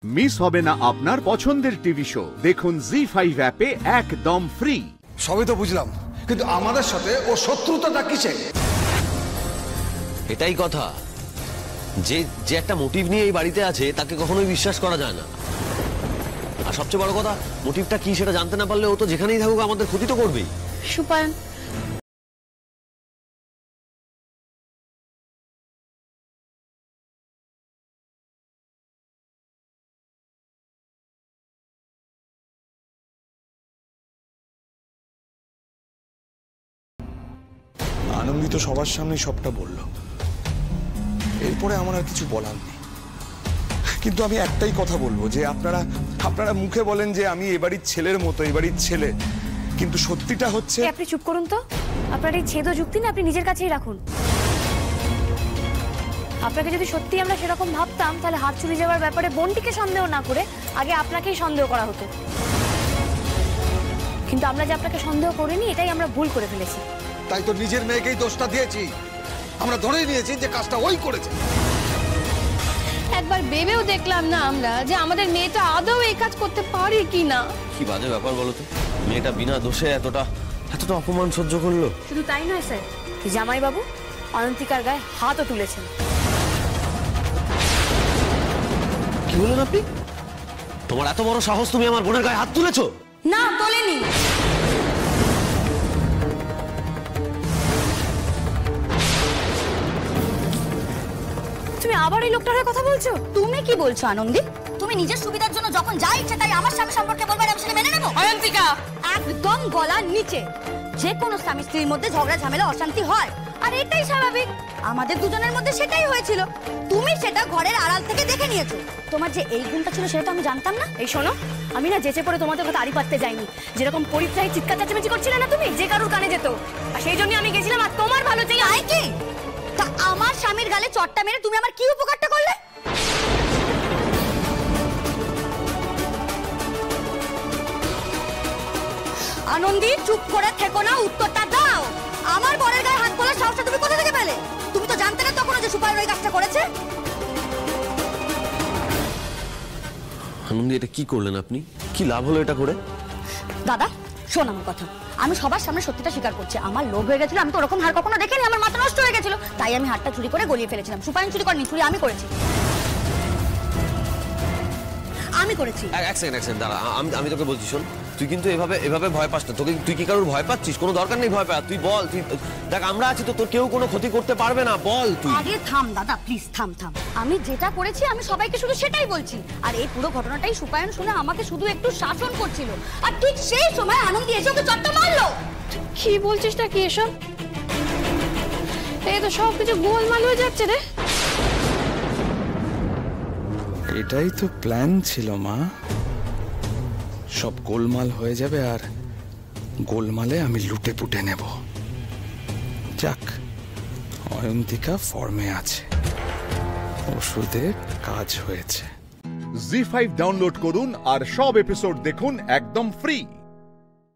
Miss হবে না আপনার পছন্দের টিভি শো। দেখুন জি5 অ্যাপে একদম ফ্রি। সবই তো বুঝলাম, কিন্তু আমাদের সাথে ও শত্রুতাটা কিসে? এটাই কথা, যে যে একটা মোটিভ নিয়ে এই বাড়িতে আছে তাকে কখনোই বিশ্বাস করা যায় না। আর সবচেয়ে বড় কথা, মোটিভটা কি সেটা জানতে না পারলে ও তো যেখানেই থাকুক আমাদের ক্ষতি তো করবেই। সুপায়ন, আনন্দিত সবার সামনে সবটা বলল, এরপরে আমার আর কিছু বলার নেই। কিন্তু আমি একটাই কথা বলবো যে আপনারা মুখে বলেন যে আমি এবাড়ির ছেলের মতো, এবাড়ির ছেলে, কিন্তু সত্যিটা হচ্ছে। আপনি চুপ করুন তো। আপনার এই ছেদ যুক্তি না আপনি নিজের কাছেই রাখুন। আপনাকে যদি সত্যি আমরা সেরকম ভাবতাম তাহলে হাত চুরি যাওয়ার ব্যাপারে বোনটিকে সন্দেহ না করে আগে আপনাকেই সন্দেহ করা হতো। কিন্তু আমরা যে আপনাকে সন্দেহ করিনি, এটাই আমরা ভুল করে ফেলেছি। তাই তো নিজের মেয়েকেই দোষটা দিয়েছি। আমরা ধরেই নিয়েছি যে কাজটা ওই করেছে। একবার ভেবেও দেখলাম না আমরা যে আমাদের মেয়েটা আদৌ এই কাজ করতে পারে কিনা। কি বাজে ব্যাপার বলো তো, মেয়েটা বিনা দোষে এতটা অপমান সহ্য করলো। শুধু তাই নয় স্যার, জামাই বাবু অনন্তিকার গায়ে হাতও তুলেছেন। কি বলেন আপনি? তোমার এত বড় সাহস, তুমি আমার বোনের গায়ে হাত তুলেছো? না, তোলেনি। তুমি আবার এই লোকটার হয়ে কথা বলছো? তুমি কি বলছো আনন্দি? তুমি নিজের সুবিধার জন্য যখন যা ইচ্ছে তাই আমার স্বামী সম্পর্কে বলবে আর আমি সেটা মেনে নেব? অয়ন্তিকা, একদম গলার নিচে। যে কোনো স্বামী স্ত্রীর মধ্যে ঝগড়া ঝামেলা অশান্তি হয়, আর এটাই স্বাভাবিক। আমাদের দুজনের মধ্যে সেটাই হয়েছিল। তুমি সেটা ঘরের আড়াল থেকে দেখে নিয়েছো। তোমার যে এই গুণটা ছিল সেটা তো আমি জানতাম না। এই শোনো, আমি না যেচে পড়ে তোমাদের কথা আড়ি পাততে যাইনি। যেরকম পরিত্রাহী চিৎকার চেঁচামেচি করছিলে না তুমি, যে কারুর কানে যেত, আর সেই জন্য আমি গেছিলাম। আর তোমার ভালো চাই। তাই কি? তা আমার স্বামীর গালে চটটা মেরে তুমি আমার কি উপকারটা করলে? আনন্দি, চুপ করে থেকো না, উত্তরটা দাও। আমার বরের গায়ে হাত তোলার সাহসটা তুমি কোথা থেকে পেলে? তুমি তো জানতে না তখন যে সুপার ওই কাজটা করেছে। আনন্দি, এটা কি করলেন আপনি? কি লাভ হলো এটা করে? দাদা শোন আমার কথা, আমি সবার সামনে সত্যিটা স্বীকার করছি। আমার লোভ হয়ে গেছিল। আমি তো ওরকম হার কখনো দেখিনি। আমার মাথা নষ্ট হয়ে গেছিল, তাই আমি হারটা চুরি করে গলিয়ে ফেলেছিলাম। সুপারিন চুরি করেনি, চুরি আমি করেছি। আমি করেছি। এক সেকেন্ড দাঁড়া, আমি তোকে বলছি, শোন, তুই কিন্তু এভাবে ভয় পাস না। তুই কি কারোর ভয় পাচ্ছিস? কোনো দরকার নেই ভয় পাওয়ার। তুই বল, তুই দেখ আমরা আছি তো, তোর কেউ কোনো ক্ষতি করতে পারবে না। বল তুই। আগে থাম দাদা, প্লিজ থাম। আমি যেটা করেছি আমি সবাইকে শুধু সেটাই বলছি। আর এই পুরো ঘটনাটাই সুপায়ন শুনে আমাকে শুধু একটু শাসন করছিল, আর ঠিক সেই সময় আনন্দি এসে ওকে চট্টা মারলো। কি বলছিস না কি এসব? এই তো সবকিছু গোলমাল হয়ে যাচ্ছে রে। এটাই তো প্ল্যান ছিল মা। সব গোলমাল হয়ে যাবে আর গোলমালে আমি লুটে পুটে নেব। যাক, অয়ন্তিকা ফর্মে আছে, ওষুধে কাজ হয়েছে। জি5 ডাউনলোড করুন আর সব এপিসোড দেখুন একদম ফ্রি।